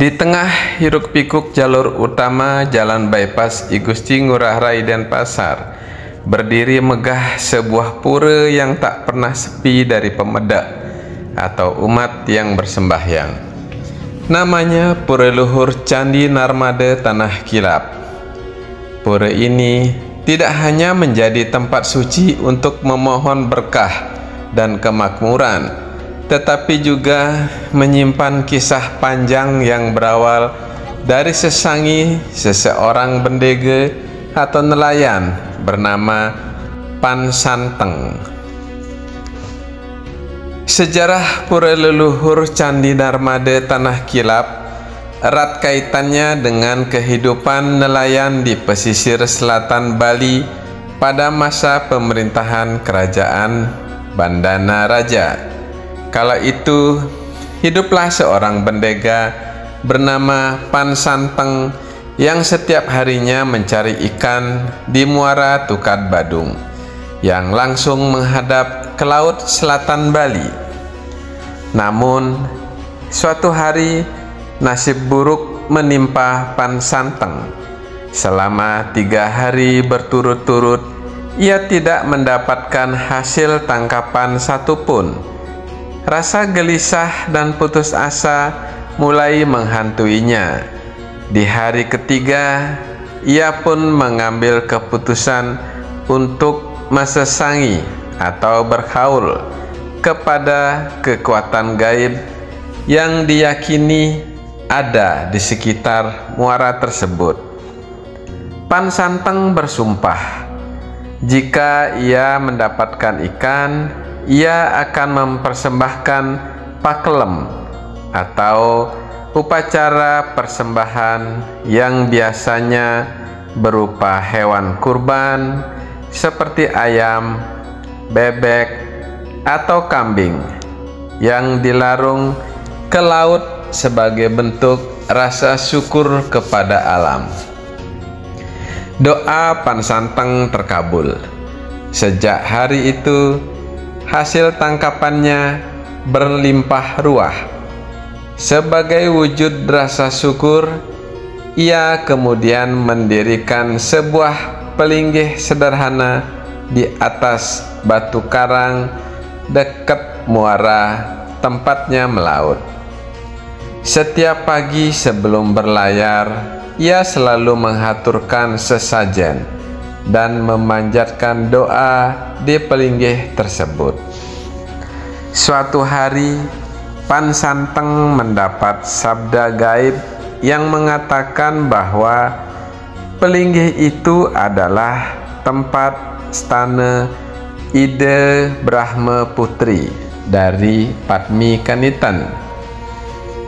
Di tengah hiruk-pikuk jalur utama Jalan Bypass I Gusti Ngurah Rai Denpasar, berdiri megah sebuah pura yang tak pernah sepi dari pemedak atau umat yang bersembahyang. Namanya Pura Luhur Candi Narmada Tanah Kilap. Pura ini tidak hanya menjadi tempat suci untuk memohon berkah dan kemakmuran, tetapi juga menyimpan kisah panjang yang berawal dari seseorang bendega atau nelayan bernama Pan Santeng. Sejarah Pura Leluhur Candi Narmada Tanah Kilap erat kaitannya dengan kehidupan nelayan di pesisir selatan Bali pada masa pemerintahan Kerajaan Bandana Raja. Kala itu, hiduplah seorang bendega bernama Pan Santeng yang setiap harinya mencari ikan di Muara Tukad Badung yang langsung menghadap ke laut selatan Bali. Namun, suatu hari nasib buruk menimpa Pan Santeng. Selama 3 hari berturut-turut, ia tidak mendapatkan hasil tangkapan satupun. Rasa gelisah dan putus asa mulai menghantuinya. Di hari ketiga, ia pun mengambil keputusan untuk mesesangi atau berhaul kepada kekuatan gaib yang diyakini ada di sekitar muara tersebut. Pan Santeng bersumpah, jika ia mendapatkan ikan, ia akan mempersembahkan pakelem atau upacara persembahan yang biasanya berupa hewan kurban seperti ayam, bebek, atau kambing yang dilarung ke laut sebagai bentuk rasa syukur kepada alam. Doa Pan Santeng terkabul. Sejak hari itu, hasil tangkapannya berlimpah ruah. Sebagai wujud rasa syukur, ia kemudian mendirikan sebuah pelinggih sederhana di atas batu karang dekat muara tempatnya melaut. Setiap pagi sebelum berlayar, ia selalu menghaturkan sesajen dan memanjatkan doa di pelinggih tersebut. Suatu hari, Pan Santeng mendapat sabda gaib yang mengatakan bahwa pelinggih itu adalah tempat stana Ide Brahma Putri dari Padmi Kanitan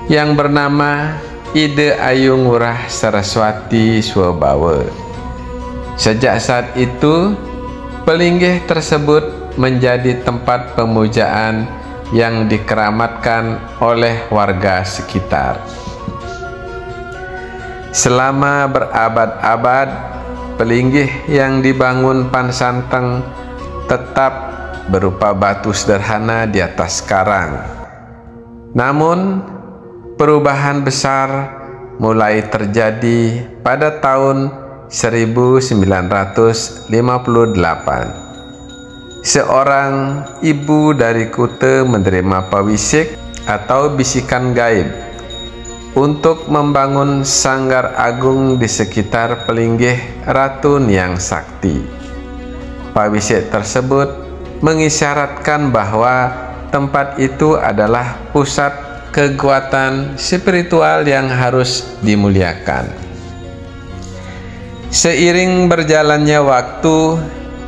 yang bernama Ide Ayu Ngurah Saraswati Swabawa. Sejak saat itu, pelinggih tersebut menjadi tempat pemujaan yang dikeramatkan oleh warga sekitar. Selama berabad-abad, pelinggih yang dibangun Pan Santeng tetap berupa batu sederhana di atas karang. Namun, perubahan besar mulai terjadi pada tahun 1958. Seorang ibu dari Kuta menerima pawisik atau bisikan gaib untuk membangun sanggar agung di sekitar pelinggih Ratu Niang Sakti. Pawisik tersebut mengisyaratkan bahwa tempat itu adalah pusat kekuatan spiritual yang harus dimuliakan. Seiring berjalannya waktu,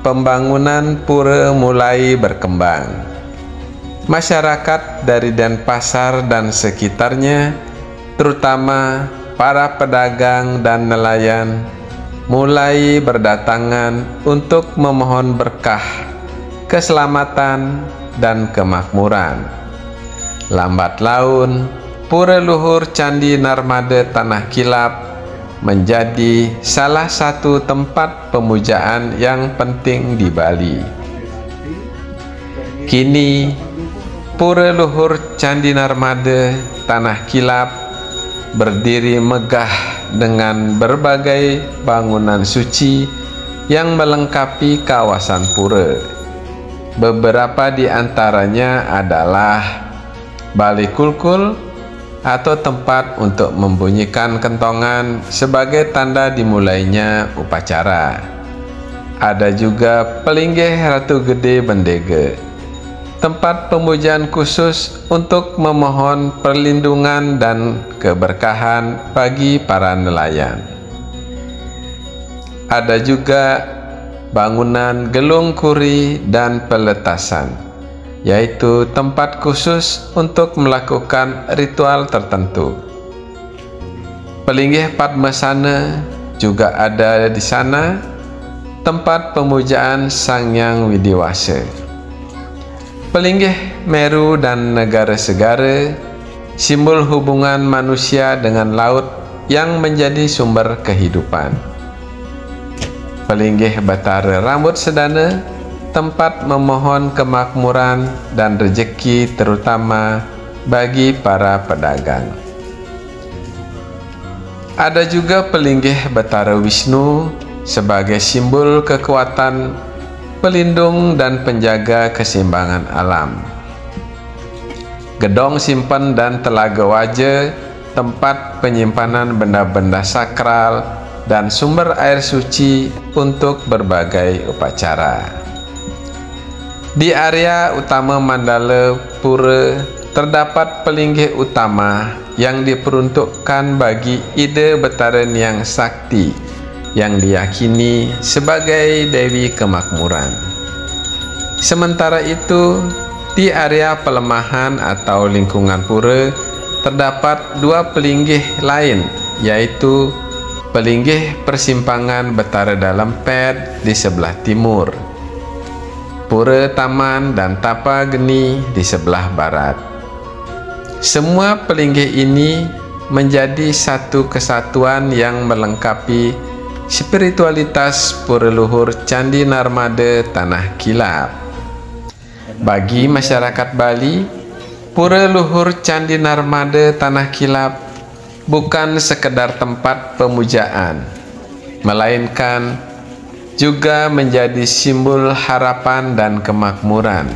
pembangunan pura mulai berkembang. Masyarakat dari Denpasar dan sekitarnya, terutama para pedagang dan nelayan, mulai berdatangan untuk memohon berkah, keselamatan, dan kemakmuran. Lambat laun, Pura Luhur Candi Narmada Tanah Kilap menjadi salah satu tempat pemujaan yang penting di Bali. Kini, Pura Luhur Candi Narmada Tanah Kilap berdiri megah dengan berbagai bangunan suci yang melengkapi kawasan pura. Beberapa di antaranya adalah Bali Kulkul atau tempat untuk membunyikan kentongan sebagai tanda dimulainya upacara. Ada juga Pelinggih Ratu Gede Bendege, tempat pemujaan khusus untuk memohon perlindungan dan keberkahan bagi para nelayan. Ada juga bangunan Gelung Kuri dan Peletasan, yaitu tempat khusus untuk melakukan ritual tertentu. Pelinggih Padmasana juga ada di sana, tempat pemujaan Sang Hyang Widiwasa. Pelinggih Meru dan Negara Segara, simbol hubungan manusia dengan laut yang menjadi sumber kehidupan. Pelinggih Batara Rambut Sedana, tempat memohon kemakmuran dan rezeki terutama bagi para pedagang. Ada juga Pelinggih Batara Wisnu sebagai simbol kekuatan, pelindung dan penjaga keseimbangan alam. Gedong Simpen dan Telaga Waja, tempat penyimpanan benda-benda sakral dan sumber air suci untuk berbagai upacara. Di area utama Mandala Pura terdapat pelinggih utama yang diperuntukkan bagi Ida Betara Niang Sakti yang diyakini sebagai Dewi Kemakmuran. Sementara itu, di area pelemahan atau lingkungan pura terdapat dua pelinggih lain, yaitu Pelinggih Persimpangan Betara Dalam Ped di sebelah timur, Pura Taman dan Tapa Geni di sebelah barat. Semua pelinggih ini menjadi satu kesatuan yang melengkapi spiritualitas Pura Luhur Candi Narmada Tanah Kilap. Bagi masyarakat Bali, Pura Luhur Candi Narmada Tanah Kilap bukan sekedar tempat pemujaan, melainkan juga menjadi simbol harapan dan kemakmuran.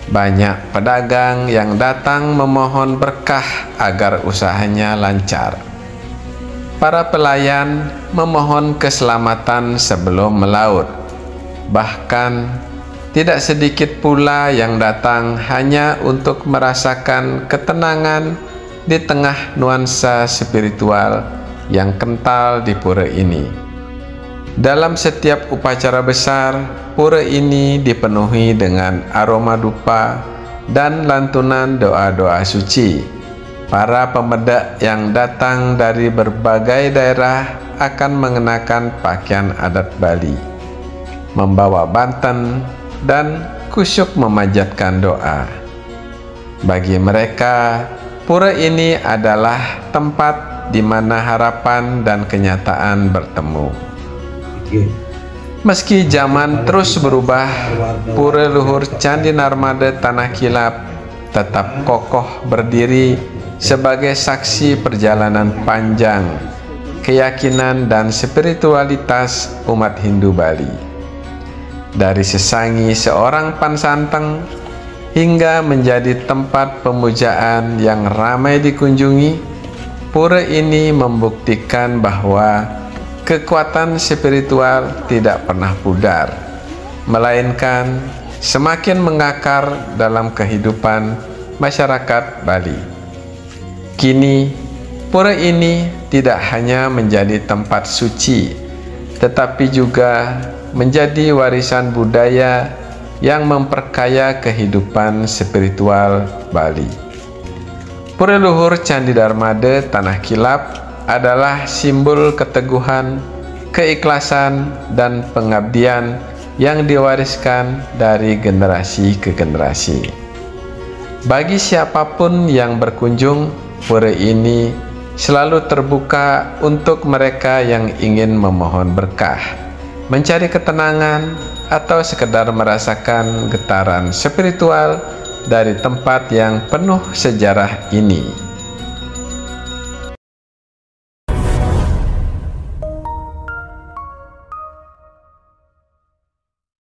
Banyak pedagang yang datang memohon berkah agar usahanya lancar. Para pelayan memohon keselamatan sebelum melaut. Bahkan tidak sedikit pula yang datang hanya untuk merasakan ketenangan di tengah nuansa spiritual yang kental di pura ini. Dalam setiap upacara besar, pura ini dipenuhi dengan aroma dupa dan lantunan doa-doa suci. Para pemedak yang datang dari berbagai daerah akan mengenakan pakaian adat Bali, membawa banten dan kusyuk memanjatkan doa. Bagi mereka, pura ini adalah tempat di mana harapan dan kenyataan bertemu. Meski zaman terus berubah, Pura Luhur Candi Narmada Tanah Kilap tetap kokoh berdiri sebagai saksi perjalanan panjang keyakinan dan spiritualitas umat Hindu Bali. Dari sesangi seorang pansanteng hingga menjadi tempat pemujaan yang ramai dikunjungi, pura ini membuktikan bahwa kekuatan spiritual tidak pernah pudar, melainkan semakin mengakar dalam kehidupan masyarakat Bali. Kini, pura ini tidak hanya menjadi tempat suci, tetapi juga menjadi warisan budaya yang memperkaya kehidupan spiritual Bali. Pura Luhur Candi Narmada Tanah Kilap adalah simbol keteguhan, keikhlasan, dan pengabdian yang diwariskan dari generasi ke generasi. Bagi siapapun yang berkunjung, pura ini selalu terbuka untuk mereka yang ingin memohon berkah, mencari ketenangan, atau sekedar merasakan getaran spiritual dari tempat yang penuh sejarah ini.